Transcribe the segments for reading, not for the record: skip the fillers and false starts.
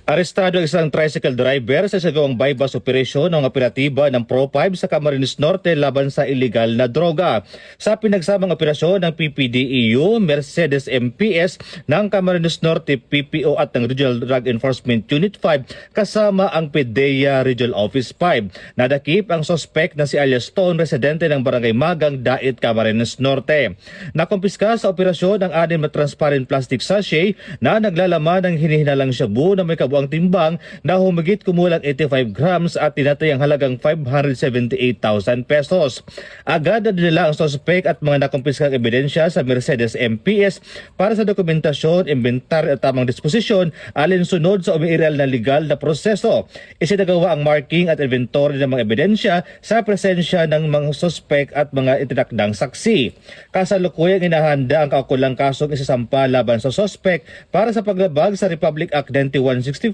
Arestado ang isang tricycle driver sa sagawang bypass operasyon ng operatiba ng Pro5 sa Camarines Norte laban sa illegal na droga. Sa pinagsamang operasyon ng PPDEU, Mercedes MPS ng Camarines Norte PPO at ng Regional Drug Enforcement Unit 5 kasama ang PDEA Regional Office 5. Nadakip ang sospek na si alias Stone, residente ng Barangay Magang, Dait, Camarines Norte. Nakumpiska sa operasyon ang 6 na transparent plastic sachet na naglalaman ng hinihinalang shabu na may kabuang timbang na humigit kumulang 85 grams at tinatayang halagang 578,000 pesos. Agad na dinala ang sospek at mga nakumpiskang ebidensya sa Mercedes MPS para sa dokumentasyon, inventaryo at tamang disposisyon alinsunod sa umiiral na legal na proseso. Isinagawa ang marking at inventory ng mga ebidensya sa presensya ng mga sospek at mga itinakdang saksi. Kasalukuyang inahanda ang kaukulang kasong isasampa laban sa sospek para sa paglabag sa Republic Act 9165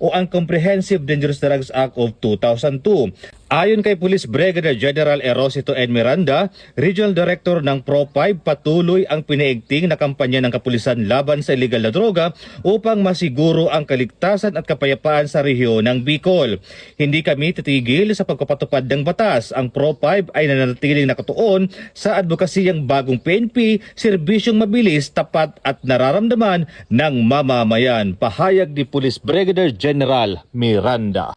o ang Comprehensive Dangerous Drugs Act of 2002. Ayon kay Police Brigadier General Erosito N. Miranda, Regional Director ng Pro5, patuloy ang pinaigting na kampanya ng kapulisan laban sa illegal na droga upang masiguro ang kaligtasan at kapayapaan sa rehiyon ng Bicol. Hindi kami titigil sa pagpapatupad ng batas. Ang Pro5 ay nananatiling nakatuon sa advokasiyang bagong PNP, serbisyong mabilis, tapat at nararamdaman ng mamamayan. Pahayag ni Police Brigadier General Miranda.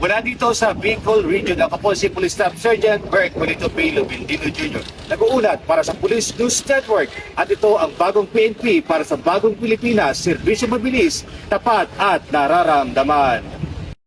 Mula dito sa Bicol Region, ako po si Police Staff Sergeant Bert Polito P. Lubindino Jr. Nag-uulat para sa Police News Network at ito ang bagong PNP para sa bagong Pilipinas, serbisyo mabilis, tapat at nararamdaman.